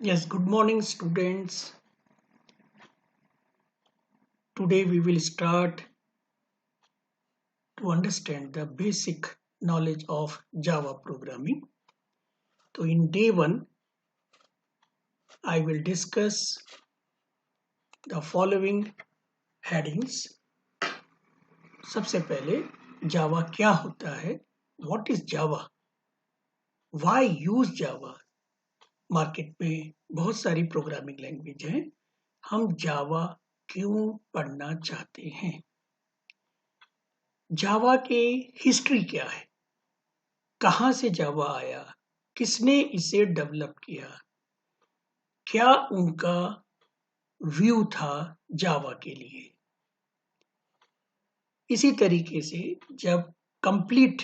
Yes, good morning, students. Today we will start to understand the basic knowledge of Java programming. So, in day one, I will discuss the following headings. सबसे पहले जावा क्या होता है, what is Java, why use Java. Market में बहुत सारी programming language हैं, हम जावा क्यों पढ़ना चाहते हैं, जावा के हिस्ट्री क्या है, कहां से जावा आया, किसने इसे डेवलप किया, क्या उनका व्यू था जावा के लिए। इसी तरीके से जब कंप्लीट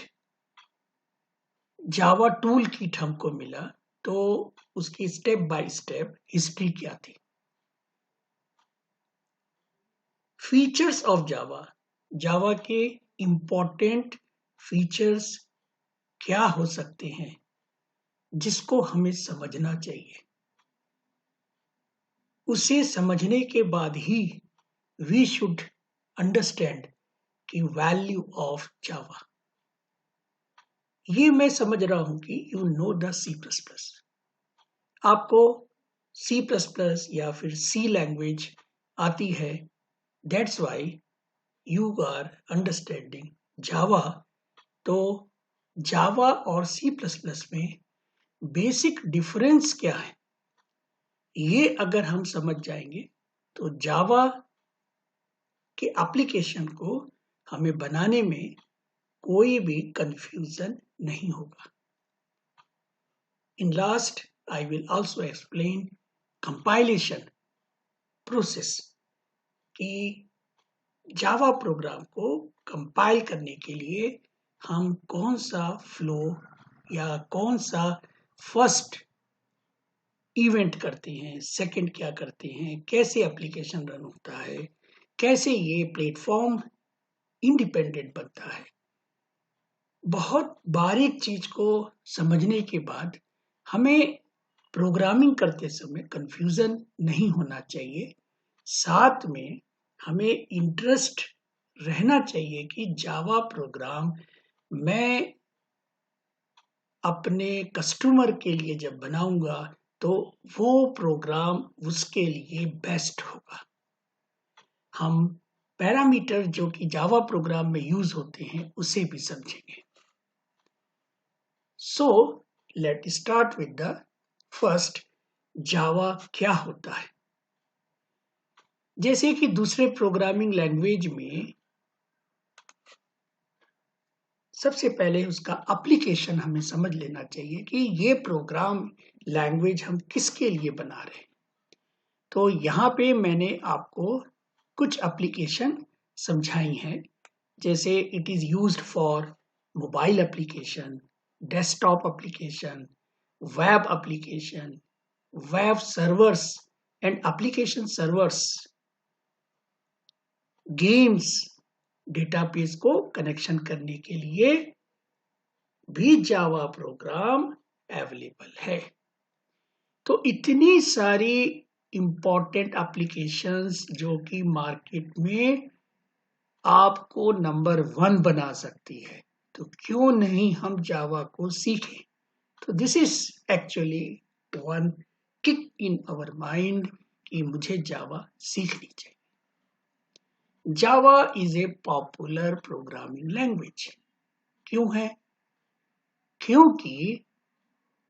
जावा टूल किट हमको मिला तो उसकी स्टेप बाय स्टेप हिस्ट्री क्या थी। फीचर्स ऑफ जावा, जावा के इंपॉर्टेंट फीचर्स क्या हो सकते हैं जिसको हमें समझना चाहिए। उसे समझने के बाद ही वी शुड अंडरस्टैंड कि वैल्यू ऑफ जावा। ये मैं समझ रहा हूं कि यू नो द C++। आपको C++ या फिर C लैंग्वेज आती है, that's why you are understanding Java. तो जावा और C++ में बेसिक डिफरेंस क्या है, ये अगर हम समझ जाएंगे तो जावा के एप्लीकेशन को हमें बनाने में कोई भी कंफ्यूजन नहीं होगा। In last I will also explain compilation process कि जावा प्रोग्राम को कंपाइल करने के लिए हम कौन सा फ्लो या कौन सा फर्स्ट इवेंट करते हैं, सेकंड क्या करते हैं, कैसे एप्लीकेशन रन होता है, कैसे ये प्लेटफॉर्म इंडिपेंडेंट बनता है। बहुत बारीक चीज को समझने के बाद हमें प्रोग्रामिंग करते समय कंफ्यूजन नहीं होना चाहिए। साथ में हमें इंटरेस्ट रहना चाहिए कि जावा प्रोग्राम मैं अपने कस्टमर के लिए जब बनाऊंगा तो वो प्रोग्राम उसके लिए बेस्ट होगा। हम पैरामीटर जो कि जावा प्रोग्राम में यूज होते हैं उसे भी समझेंगे। So let start with the first, Java क्या होता है। जैसे कि दूसरे प्रोग्रामिंग लैंग्वेज में सबसे पहले उसका एप्लीकेशन हमें समझ लेना चाहिए कि ये प्रोग्राम लैंग्वेज हम किसके लिए बना रहे हैं। तो यहाँ पे मैंने आपको कुछ एप्लीकेशन समझाई हैं, जैसे it is used for mobile application, desktop application, web application, web servers and application servers, games, database को कनेक्शन करने के लिए भी जावा प्रोग्राम अवेलेबल है। तो इतनी सारी इंपॉर्टेंट एप्लीकेशंस जो कि मार्केट में आपको नंबर 1 बना सकती है, तो क्यों नहीं हम जावा को सीखें। तो this is actually one kick in our mind कि मुझे जावा सीखनी चाहिए। Java is a popular programming language. क्यों है? क्योंकि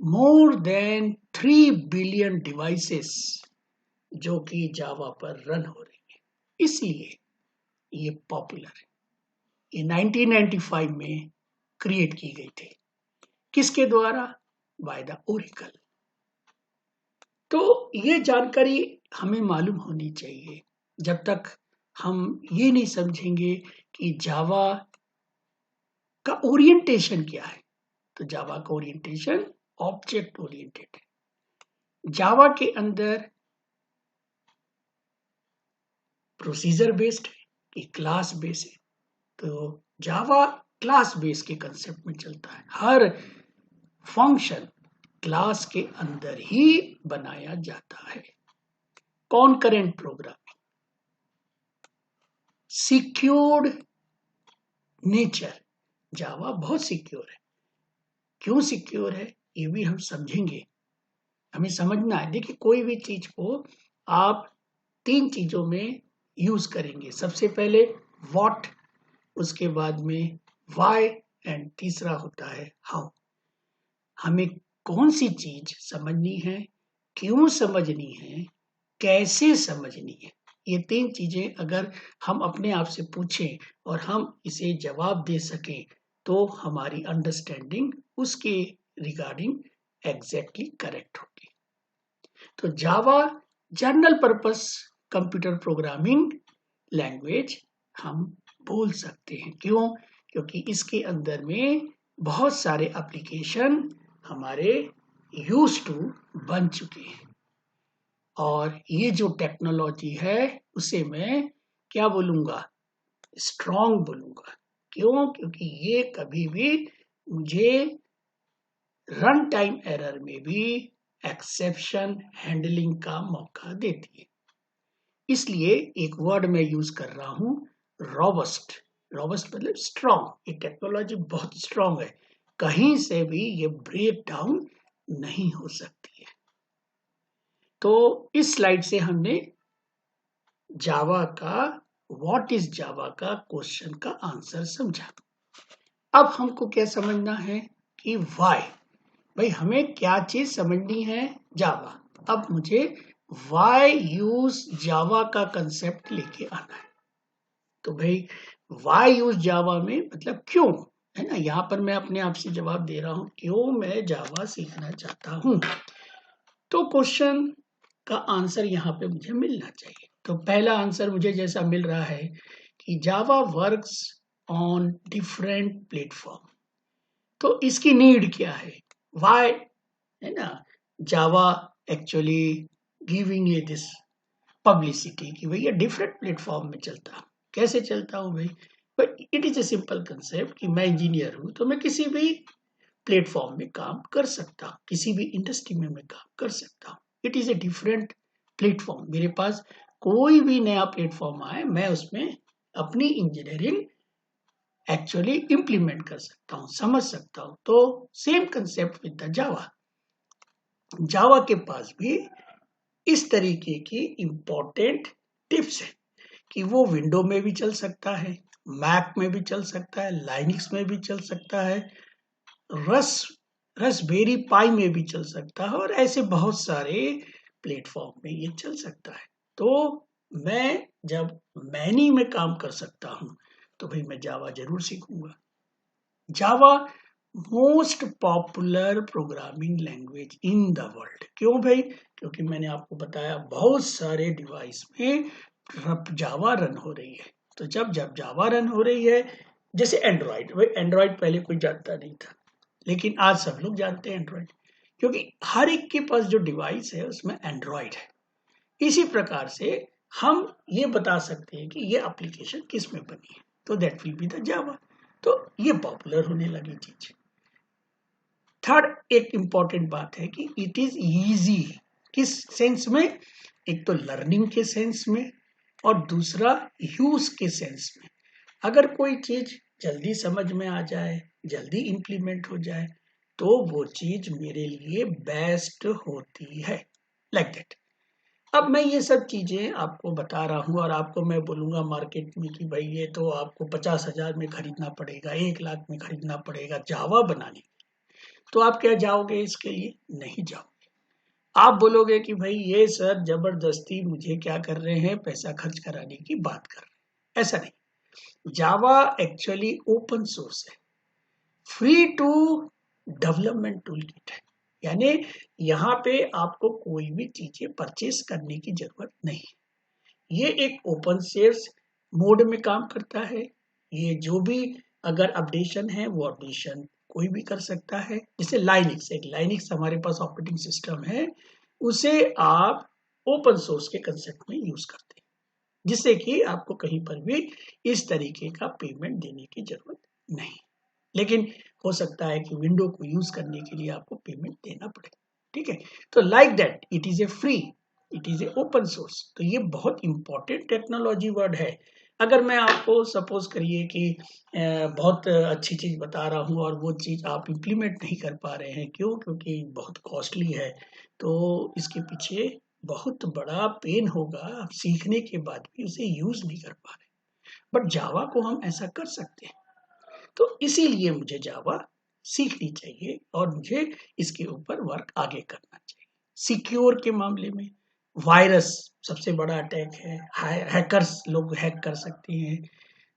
मोर देन 3 बिलियन डिवाइसेस जो कि जावा पर रन हो रही है, इसलिए ये पॉपुलर है। ये 1995 में क्रिएट की गई थी। किसके द्वारा? By the Oracle. तो ये जानकारी हमें मालूम होनी चाहिए। जब तक हम ये नहीं समझेंगे कि जावा का ओरिएंटेशन क्या है, तो जावा का ओरिएंटेशन ऑब्जेक्ट ओरिएंटेड है। जावा के अंदर प्रोसीजर बेस्ड है कि क्लास बेस्ड है। तो जावा क्लास बेस्ड के कंसेप्ट में चलता है। हर फंक्शन क्लास के अंदर ही बनाया जाता है। कॉन्करेंट प्रोग्रामिंग, सिक्योर्ड नेचर, जावा बहुत सिक्योर है। क्यों सिक्योर है ये भी हम समझेंगे, हमें समझना है। देखिए कोई भी चीज को आप 3 चीजों में यूज करेंगे, सबसे पहले व्हाट, उसके बाद में व्हाई एंड तीसरा होता है हाउ। हमें कौन सी चीज समझनी है, क्यों समझनी है, कैसे समझनी है, ये 3 चीजें अगर हम अपने आप से पूछें और हम इसे जवाब दे सकें तो हमारी अंडरस्टैंडिंग उसके रिगार्डिंग एग्जैक्टली करेक्ट होगी। तो Java general purpose computer programming language हम बोल सकते हैं। क्यों? क्योंकि इसके अंदर में बहुत सारे एप्लीकेशन हमारे यूज टू बन चुके हैं, और ये जो टेक्नोलॉजी है उसे मैं क्या बोलूंगा, स्ट्रॉन्ग बोलूंगा। क्यों? क्योंकि ये कभी भी मुझे रन टाइम एरर में भी एक्सेप्शन हैंडलिंग का मौका देती है। इसलिए एक वर्ड मैं यूज कर रहा हूं, रॉबस्ट। रॉबस्ट मतलब स्ट्रॉन्ग। ये टेक्नोलॉजी बहुत स्ट्रॉन्ग है, कहीं से भी ये ब्रेक डाउन नहीं हो सकती है। तो इस स्लाइड से हमने जावा का, व्हाट इज जावा का क्वेश्चन का आंसर समझा। अब हमको क्या समझना है कि व्हाई, भाई हमें क्या चीज समझनी है, जावा। अब मुझे व्हाई यूज जावा का कंसेप्ट लेके आना है। तो भाई व्हाई यूज जावा में मतलब क्यों, है ना, यहाँ पर मैं अपने आप से जवाब दे रहा हूं, क्यों मैं जावा सीखना चाहता हूं। तो क्वेश्चन का आंसर यहाँ पे मुझे मिलना चाहिए। तो पहला आंसर मुझे जैसा मिल रहा है कि जावा वर्क्स ऑन डिफरेंट प्लेटफॉर्म। तो इसकी नीड क्या है, व्हाई, है ना, जावा एक्चुअली गिविंग ये दिस पब्लिसिटी कि भैया डिफरेंट प्लेटफॉर्म में चलता हूँ। कैसे चलता हूँ भाई, but it is a simple concept कि मैं इंजीनियर हूँ तो मैं किसी भी प्लेटफॉर्म में काम कर सकता हूँ, किसी भी इंडस्ट्री में मैं काम कर सकता हूँ। It is a different platform. मेरे पास कोई भी नया प्लेटफॉर्म आए मैं उसमें अपनी इंजीनियरिंग एक्चुअली इंप्लीमेंट कर सकता हूँ, समझ सकता हूँ। तो same concept with the Java. Java के पास भी इस तरीके की इंपॉर्टेंट टिप्स है कि वो विंडो में भी चल सकता है, मैक में भी चल सकता है, लाइनिक्स में भी चल सकता है, रसबेरी पाई में भी चल सकता है, और ऐसे बहुत सारे प्लेटफॉर्म में ये चल सकता है। तो मैं जब मैनी में काम कर सकता हूँ तो भाई मैं जावा जरूर सीखूंगा। Java most popular programming language in the world. क्यों भाई? क्योंकि मैंने आपको बताया बहुत सारे डिवाइस में जावा रन हो रही है। तो जब जब जावा रन हो रही है, जैसे एंड्रॉइड, भाई एंड्रॉइड पहले कोई जानता नहीं था, लेकिन आज सब लोग जानते हैं एंड्रॉइड, क्योंकि हर एक के पास जो डिवाइस है उसमें एंड्रॉइड है। इसी प्रकार से हम ये बता सकते हैं कि ये एप्लीकेशन किस में बनी है, तो that will be the Java. तो ये पॉपुलर होने लगी चीज। थर्ड एक इंपॉर्टेंट बात है कि इट इज इजी। किस सेंस में? एक तो लर्निंग के सेंस में, और दूसरा यूज के सेंस में। अगर कोई चीज जल्दी समझ में आ जाए, जल्दी इंप्लीमेंट हो जाए, तो वो चीज मेरे लिए बेस्ट होती है, लाइक दैट। अब मैं ये सब चीजें आपको बता रहा हूँ और आपको मैं बोलूंगा मार्केट में कि भाई ये तो आपको 50,000 में खरीदना पड़ेगा, 1 लाख में खरीदना पड़ेगा जावा बनाने, तो आप क्या जाओगे इसके लिए? नहीं जाओगे। आप बोलोगे कि भाई ये सर जबरदस्ती मुझे क्या कर रहे हैं, पैसा खर्च कराने की बात कर रहे हैं। ऐसा नहीं, जावा एक्चुअली ओपन सोर्स है, free to development tool kit है। यानी यहाँ पे आपको कोई भी चीजें परचेस करने की जरूरत नहीं। ये एक ओपन सोर्स मोड में काम करता है। ये जो भी अगर अपडेशन है वो अपडेशन कोई भी कर सकता है। जैसे लाइनिक्स, एक लाइनिक्स हमारे पास ऑपरेटिंग सिस्टम है, उसे आप ओपन सोर्स के कंसेप्ट में यूज करते हैं, जिससे कि आपको कहीं पर भी इस तरीके का पेमेंट देने की जरूरत नहीं। लेकिन हो सकता है कि विंडो को यूज करने के लिए आपको पेमेंट देना पड़े, ठीक है। तो like that it is a free, it is a open source. तो ये बहुत इंपॉर्टेंट टेक्नोलॉजी वर्ड है। अगर मैं आपको सपोज करिए कि बहुत अच्छी चीज बता रहा हूँ और वो चीज आप इम्प्लीमेंट नहीं कर पा रहे हैं, क्यों? क्योंकि बहुत कॉस्टली है, तो इसके पीछे बहुत बड़ा पेन होगा, आप सीखने के बाद भी उसे यूज नहीं कर पा रहे। बट जावा को हम ऐसा कर सकते हैं, तो इसीलिए मुझे जावा सीखनी चाहिए और मुझे इसके ऊपर वर्क आगे करना चाहिए। सिक्योर के मामले में वायरस सबसे बड़ा अटैक है, हैकर्स लोग हैक कर सकते हैं,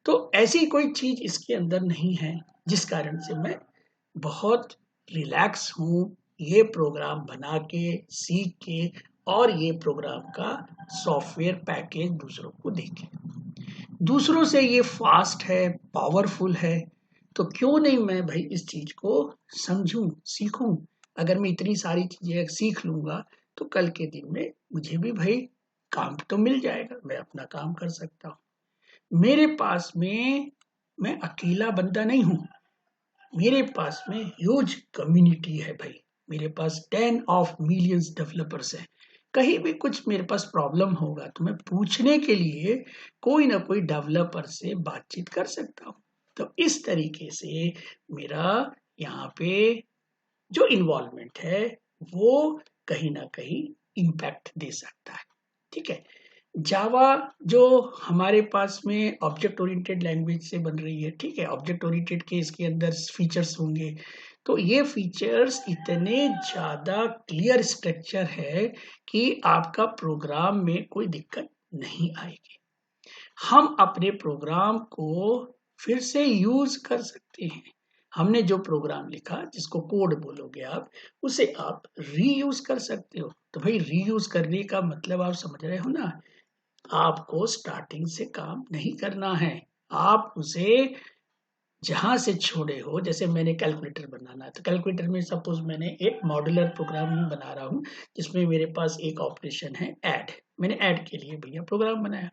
तो ऐसी कोई चीज इसके अंदर नहीं है जिस कारण से मैं बहुत रिलैक्स हूँ ये प्रोग्राम बना के, सीख के, और ये प्रोग्राम का सॉफ्टवेयर पैकेज दूसरों को देके। दूसरों से ये फास्ट है, पावरफुल है, तो क्यों नहीं मैं भाई इस चीज को समझूं, सीखूं। अगर मैं इतनी सारी चीजें सीख लूंगा तो कल के दिन में मुझे भी भाई काम तो मिल जाएगा, मैं अपना काम कर सकता हूँ। मेरे पास में मैं अकेला बंदा नहीं हूँ, मेरे पास में ह्यूज कम्युनिटी है भाई। मेरे पास 10 ऑफ मिलियंस डेवलपर्स हैं। कहीं भी कुछ मेरे पास प्रॉब्लम होगा तो मैं पूछने के लिए कोई ना कोई डेवलपर से बातचीत कर सकता हूँ। तो इस तरीके से मेरा यहाँ पे जो इन्वॉल्वमेंट है वो कहीं ना कहीं इम्पैक्ट दे सकता है, ठीक है। जावा जो हमारे पास में ऑब्जेक्ट ओरिएंटेड लैंग्वेज से बन रही है, ठीक है, ऑब्जेक्ट ओरिएंटेड के इसके अंदर फीचर्स होंगे, तो ये फीचर्स इतने ज्यादा क्लियर स्ट्रक्चर है कि आपका प्रोग्राम में कोई दिक्कत नहीं आएगी। हम अपने प्रोग्राम को फिर से यूज कर सकते हैं। हमने जो प्रोग्राम लिखा, जिसको कोड बोलोगे आप, उसे आप रीयूज कर सकते हो। तो भाई रीयूज करने का मतलब आप समझ रहे हो ना, आपको स्टार्टिंग से काम नहीं करना है, आप उसे जहां से छोड़े हो। जैसे मैंने कैलकुलेटर बनाना है, तो कैलकुलेटर में सपोज मैंने एक मॉड्यूलर प्रोग्राम बना रहा हूँ जिसमें मेरे पास एक ऑपरेशन है ऐड। मैंने ऐड के लिए भैया प्रोग्राम बनाया।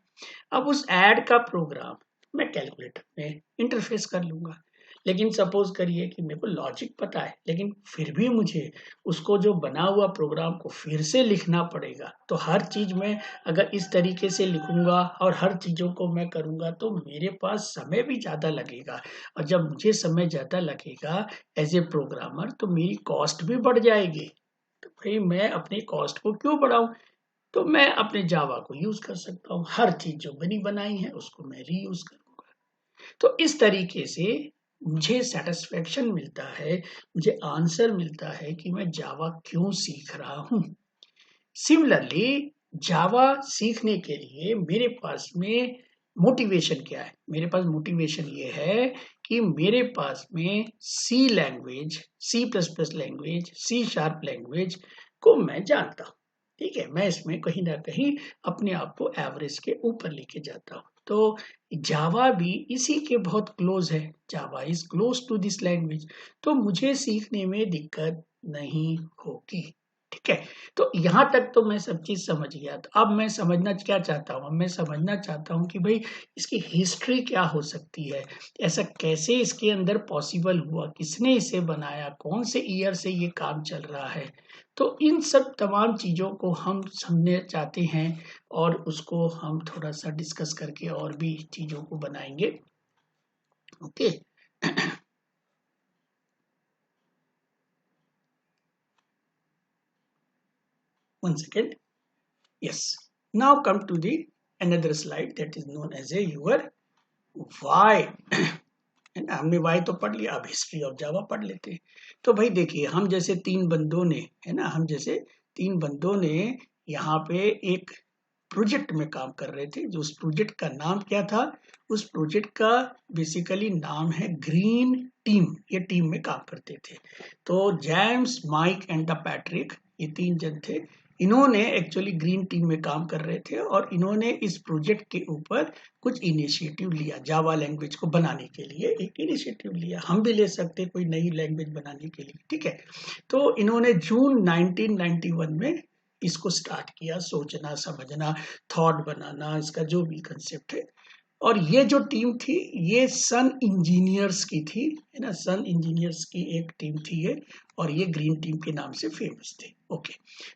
अब उस ऐड का प्रोग्राम मैं कैलकुलेटर में इंटरफेस कर लूंगा। लेकिन सपोज करिए कि मेरे को लॉजिक पता है, लेकिन फिर भी मुझे उसको जो बना हुआ प्रोग्राम को फिर से लिखना पड़ेगा। तो हर चीज में अगर इस तरीके से लिखूंगा और हर चीजों को मैं करूंगा तो मेरे पास समय भी ज्यादा लगेगा, और जब मुझे समय ज्यादा लगेगा एज ए प्रोग्रामर तो मेरी कॉस्ट भी बढ़ जाएगी। तो भाई मैं अपनी कॉस्ट को क्यों बढ़ाऊं? तो मैं अपने जावा को यूज कर सकता हूँ, हर चीज जो बनी बनाई है उसको मैं रीयूज करूंगा। तो इस तरीके से मुझे सेटिस्फेक्शन मिलता है, मुझे आंसर मिलता है कि मैं जावा क्यों सीख रहा हूँ। सिमिलरली जावा सीखने के लिए मेरे पास में मोटिवेशन क्या है? मेरे पास मोटिवेशन ये है कि मेरे पास में C language, C plus plus language, C sharp language को मैं जानता हूँ, ठीक है। मैं इसमें कहीं ना कहीं अपने आप को एवरेज के ऊपर लेके जाता हूँ। तो जावा भी इसी के बहुत क्लोज है, Java is close to this language, तो मुझे सीखने में दिक्कत नहीं होगी, ठीक है। तो यहाँ तक तो मैं सब चीज समझ गया। तो अब मैं समझना क्या चाहता हूँ? मैं समझना चाहता हूँ कि भाई इसकी हिस्ट्री क्या हो सकती है, ऐसा कैसे इसके अंदर पॉसिबल हुआ, किसने इसे बनाया, कौन से ईयर से ये काम चल रहा है। तो इन सब तमाम चीजों को हम समझना चाहते हैं और उसको हम थोड़ा सा डिस्कस करके और भी चीजों को बनाएंगे, okay. One second. Yes. Now come to the another slide that is known as a your why. है ना, हमने वाई तो पढ़ लिया, अब हिस्ट्री ऑफ जावा पढ़ लेते हैं। तो भाई देखिए, हम जैसे तीन बंदों ने, है ना, हम जैसे तीन बंदों ने यहाँ पे एक प्रोजेक्ट में काम कर रहे थे। जो उस प्रोजेक्ट का नाम क्या था? उस प्रोजेक्ट का बेसिकली नाम है ग्रीन टीम। ये टीम में काम करते थे। तो James, Mike and the Patrick, ये तीन जन थे। इन्होंने एक्चुअली ग्रीन टीम में काम कर रहे थे और इन्होंने इस प्रोजेक्ट के ऊपर कुछ इनिशिएटिव लिया। जावा लैंग्वेज को बनाने के लिए एक इनिशिएटिव लिया। हम भी ले सकते कोई नई लैंग्वेज बनाने के लिए, ठीक है। तो इन्होंने जून 1991 में इसको स्टार्ट किया, सोचना समझना, थॉट बनाना, इसका जो भी कंसेप्ट है। और ये जो टीम थी ये सन इंजीनियर्स की थी, है ना, सन इंजीनियर्स की एक टीम थी ये, और ये ग्रीन टीम के नाम से फेमस थे। ओके,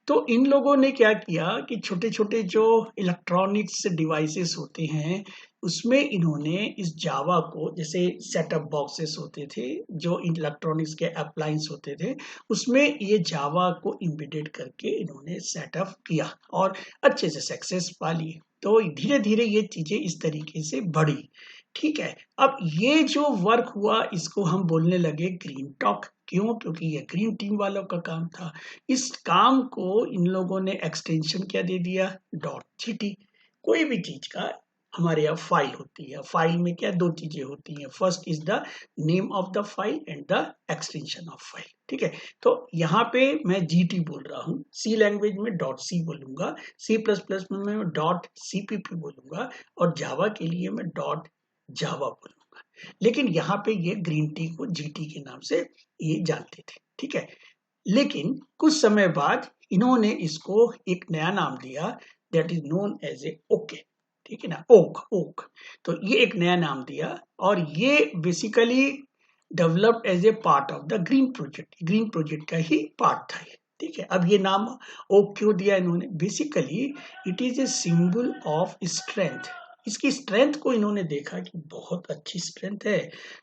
तो इन लोगों ने क्या किया कि छोटे छोटे जो इलेक्ट्रॉनिक्स डिवाइसेस होते हैं उसमें इन्होंने इस जावा को, जैसे सेटअप बॉक्सेस होते थे, जो इलेक्ट्रॉनिक्स के अप्लायंस होते थे, उसमें ये जावा को इम्बेडेड करके इन्होंने सेटअप किया और अच्छे से सक्सेस पा ली। तो धीरे धीरे ये चीजें इस तरीके से बढ़ी। ठीक है, अब ये जो वर्क हुआ इसको हम बोलने लगे ग्रीन टॉक। क्यों? क्योंकि ये ग्रीन टीम वालों का काम था। इस काम को इन लोगों ने एक्सटेंशन क्या दे दिया? .gt। कोई भी चीज का हमारे यहाँ फाइल होती है, फाइल में क्या दो चीजें होती हैं, first is the name of the file and the extension of file. ठीक है, तो यहाँ पे मैं GT बोल रहा हूँ, सी लैंग्वेज में .c बोलूंगा, C++ में मैं .cpp बोलूंगा, और जावा के लिए मैं .java बोलूंगा। लेकिन यहाँ पे ये ग्रीन टी को GT के नाम से ये जानते थे। ठीक है, लेकिन कुछ समय बाद इन्होंने इसको एक नया नाम दिया, that is known as a Oak. ठीक है ना, ओक। तो ये एक नया नाम दिया, और ये basically developed as a part of the Green project का ही पार्ट था ये। ठीक है, अब ये नाम ओक क्यों दिया इन्होंने? Basically it is a symbol of strength. इसकी स्ट्रेंथ को इन्होंने देखा कि बहुत अच्छी स्ट्रेंथ है,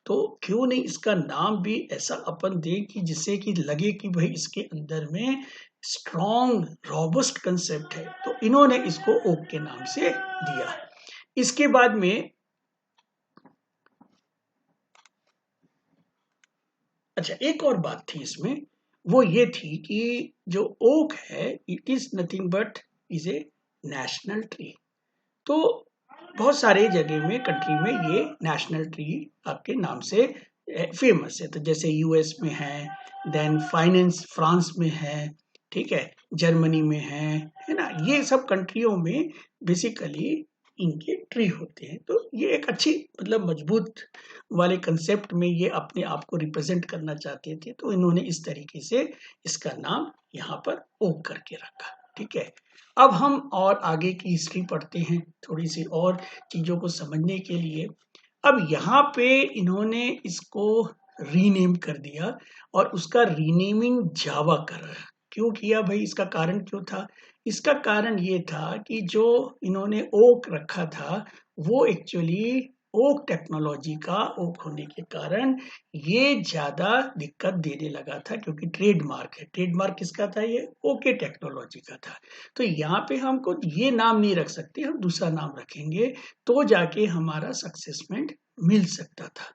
तो क्यों नहीं इसका नाम भी ऐसा अपन दें कि जिससे कि लगे कि भाई इसके अंदर में स्ट्रॉन्ग रॉबस्ट कंसेप्ट है। तो इन्होंने इसको ओक के नाम से दिया। इसके बाद में अच्छा, एक और बात थी इसमें, वो ये थी कि जो ओक है it is nothing but is a national tree. तो बहुत सारे जगह में, कंट्री में ये नेशनल ट्री आपके नाम से फेमस है। तो जैसे US में है, देन फ्रांस में है, ठीक है, जर्मनी में है ना, ये सब कंट्रियों में बेसिकली इनके ट्री होते हैं। तो ये एक अच्छी, मतलब मजबूत वाले कंसेप्ट में ये अपने आप को रिप्रेजेंट करना चाहते थे, तो इन्होंने इस तरीके से इसका नाम यहाँ पर ओक करके रखा। ठीक है, अब हम और आगे की हिस्ट्री पढ़ते हैं थोड़ी सी और चीजों को समझने के लिए। अब यहाँ पे इन्होंने इसको रीनेम कर दिया, और उसका रीनेमिंग जावा कर रहा है। क्यों किया भाई? इसका कारण क्यों था? इसका कारण ये था कि जो इन्होंने ओक रखा था वो एक्चुअली ओक टेक्नोलॉजी का ओक होने के कारण ये ज्यादा दिक्कत देने लगा था, क्योंकि ट्रेडमार्क है। ट्रेडमार्क किसका था? ये ओके टेक्नोलॉजी का था। तो यहाँ पे हमको ये नाम नहीं रख सकते, हम दूसरा नाम रखेंगे तो जाके हमारा सक्सेसमेंट मिल सकता था।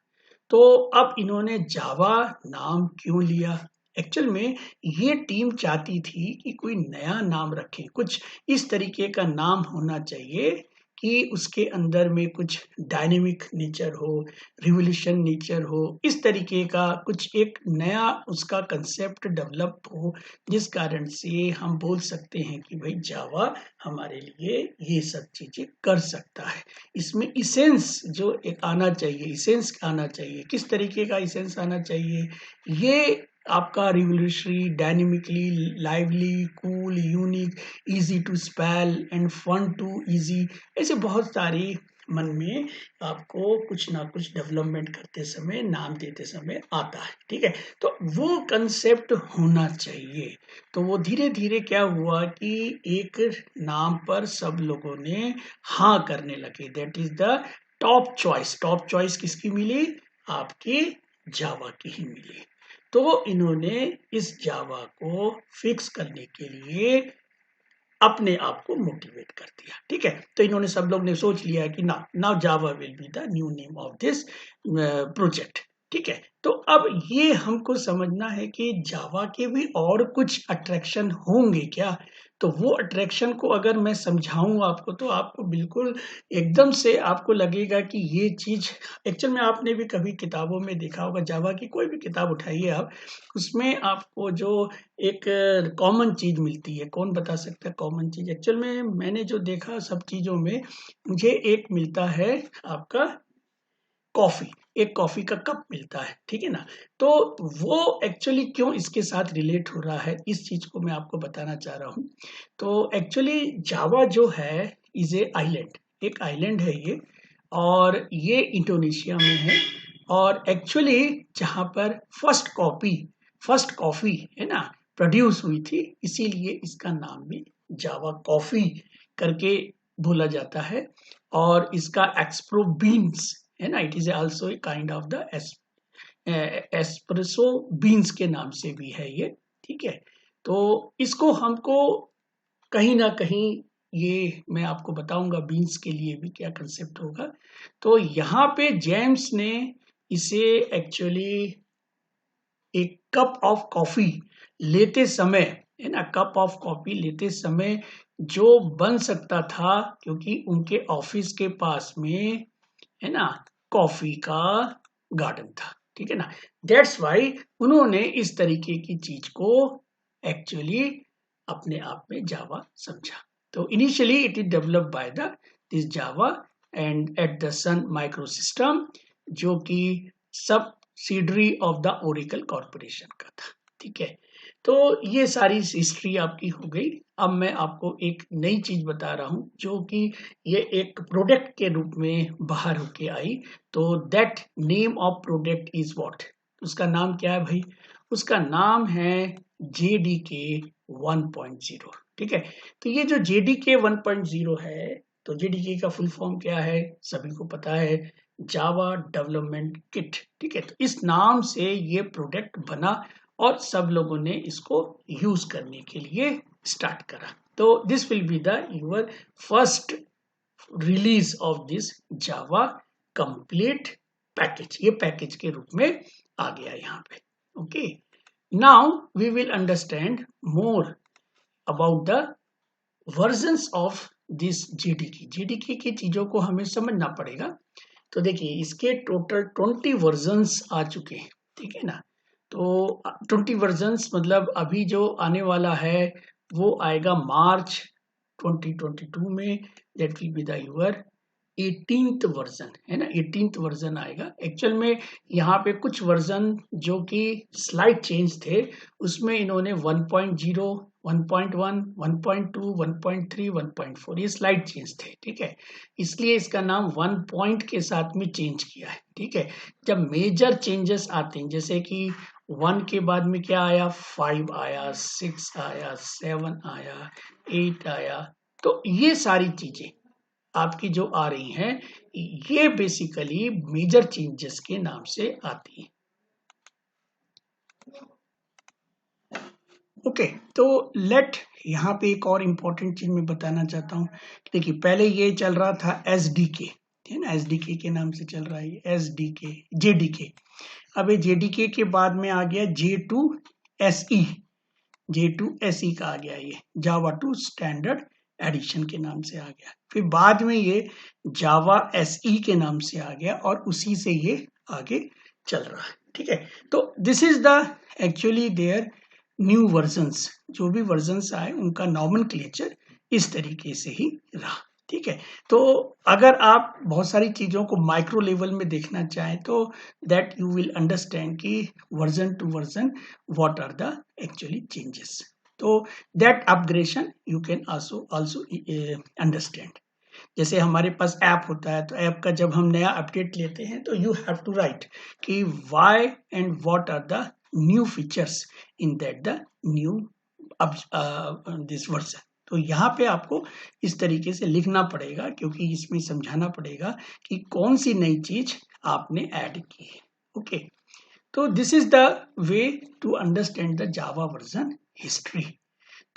तो अब इन्होंने जावा नाम क्यों लिया? एक्चुअल में ये टीम चाहती थी कि कोई नया नाम रखे, कुछ इस तरीके का नाम होना चाहिए कि उसके अंदर में कुछ डायनेमिक नेचर हो, रिवोल्यूशन नेचर हो, इस तरीके का कुछ एक नया उसका कंसेप्ट डेवलप हो, जिस कारण से हम बोल सकते हैं कि भाई जावा हमारे लिए ये सब चीजें कर सकता है। इसमें इसेंस जो एक आना चाहिए, इसेंस आना चाहिए। किस तरीके का इसेंस आना चाहिए? ये आपका revolutionary, dynamically, lively, cool, unique, easy to spell and fun to easy, ऐसे बहुत सारी मन में आपको कुछ ना कुछ डेवलपमेंट करते समय, नाम देते समय आता है। ठीक है, तो वो कंसेप्ट होना चाहिए। तो वो धीरे धीरे क्या हुआ कि एक नाम पर सब लोगों ने हाँ करने लगे। That is the top choice. Top choice किसकी मिली? आपकी जावा की ही मिली। तो इन्होंने इस जावा को फिक्स करने के लिए अपने आप को मोटिवेट कर दिया। ठीक है, तो इन्होंने, सब लोग ने सोच लिया कि now Java will be the new name of this project. ठीक है, तो अब ये हमको समझना है कि जावा के भी और कुछ अट्रैक्शन होंगे क्या? तो वो अट्रैक्शन को अगर मैं समझाऊं आपको, तो आपको बिल्कुल एकदम से आपको लगेगा कि ये चीज एक्चुअल में आपने भी कभी किताबों में देखा होगा। जावा की कोई भी किताब उठाइए आप, उसमें आपको जो एक कॉमन चीज मिलती है, कौन बता सकता है कॉमन चीज? एक्चुअल में मैंने जो देखा सब चीजों में, मुझे एक मिलता है आपका कॉफी, एक कॉफी का कप मिलता है। ठीक है ना, तो वो एक्चुअली क्यों इसके साथ रिलेट हो रहा है, इस चीज को मैं आपको बताना चाह रहा हूँ। तो एक्चुअली जावा जो है इज ए आइलैंड, एक आइलैंड है ये, और ये इंडोनेशिया में है। और एक्चुअली जहां पर फर्स्ट कॉफी है ना प्रोड्यूस हुई थी, इसीलिए इसका नाम भी जावा कॉफी करके बोला जाता है। और इसका एक्सप्रो बीन्स है ना, it is also a kind of the espresso beans के नाम से भी है ये, ठीक है। तो इसको हमको कहीं ना कहीं, ये मैं आपको बताऊंगा बीन्स के लिए भी क्या कंसेप्ट होगा। तो यहाँ पे जेम्स ने इसे एक्चुअली एक कप ऑफ कॉफी लेते समय है ना, कप ऑफ कॉफी लेते समय जो बन सकता था, क्योंकि उनके ऑफिस के पास में है ना कॉफी का गार्डन था, ठीक है ना। दैट्स वाई उन्होंने इस तरीके की चीज को एक्चुअली अपने आप में जावा समझा। तो initially it is developed by the this Java and at the Sun Microsystem, जो कि subsidiary of the Oracle Corporation का था, ठीक है। तो ये सारी हिस्ट्री आपकी हो गई। अब मैं आपको एक नई चीज बता रहा हूं जो कि ये एक प्रोडक्ट के रूप में बाहर होके आई। तो that name of product is what, उसका नाम क्या है भाई? उसका नाम है JDK 1.0, ठीक है। तो ये जो JDK 1.0 है, तो JDK का फुल फॉर्म क्या है सभी को पता है, जावा डेवलपमेंट किट, ठीक है। तो इस नाम से ये प्रोडक्ट बना और सब लोगों ने इसको यूज करने के लिए स्टार्ट करा। तो this will be the your first release of this Java complete package, ये पैकेज के रूप में आ गया यहाँ पे। Okay, now we will understand more about the versions of this JDK की चीजों को हमें समझना पड़ेगा। तो देखिए इसके टोटल 20 वर्जन्स आ चुके हैं, ठीक है ना। तो 20 वर्जन्स मतलब अभी जो आने वाला है वो आएगा मार्च 2022 में, that will be the your 18th version, है ना, 18th वर्जन आएगा। एक्चुअल में यहाँ पे कुछ वर्जन जो कि स्लाइड चेंज थे, उसमें इन्होंने 1.0, 1.1, 1.2, 1.3, 1.4 ये स्लाइड चेंज थे, ठीक है। इसलिए इसका नाम 1 पॉइंट के साथ में चेंज किया है, ठीक है। जब मेजर चेंजेस आते हैं, जैसे कि 1 के बाद में क्या आया, 5 आया, 6 आया, 7 आया, 8 आया, तो ये सारी चीजें आपकी जो आ रही हैं ये बेसिकली मेजर चेंजेस के नाम से आती हैं। ओके, तो लेट यहाँ पे एक और इम्पोर्टेंट चीज मैं बताना चाहता हूँ। देखिए पहले ये चल रहा था SDK, है ना, SDK के नाम से चल रहा है SDK JDK। अब ये JDK के बाद में आ गया J2SE, J2SE का आ गया ये जावा 2 स्टैंडर्ड एडिशन के नाम से आ गया। फिर बाद में ये जावा SE के नाम से आ गया और उसी से ये आगे चल रहा है, ठीक है। तो this is the actually their new versions, जो भी वर्जन्स आए उनका नॉमेनक्लेचर इस तरीके से ही रहा, ठीक है। तो अगर आप बहुत सारी चीजों को माइक्रो लेवल में देखना चाहें तो दैट यू विल अंडरस्टैंड कि version to version what are the actually changes. तो that upgradation you can also understand. जैसे हमारे पास ऐप होता है, तो ऐप का जब हम नया अपडेट लेते हैं तो यू हैव टू राइट कि why and what are the new features in that the new this version. तो यहाँ पे आपको इस तरीके से लिखना पड़ेगा, क्योंकि इसमें समझाना पड़ेगा कि कौन सी नई चीज आपने ऐड की है। ओके, तो this is the way to understand the Java version history.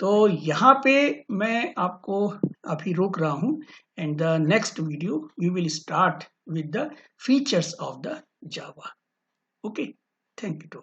तो यहाँ पे मैं आपको अभी रोक रहा हूँ, and the next video we will start with the features of the Java. Okay, thank you.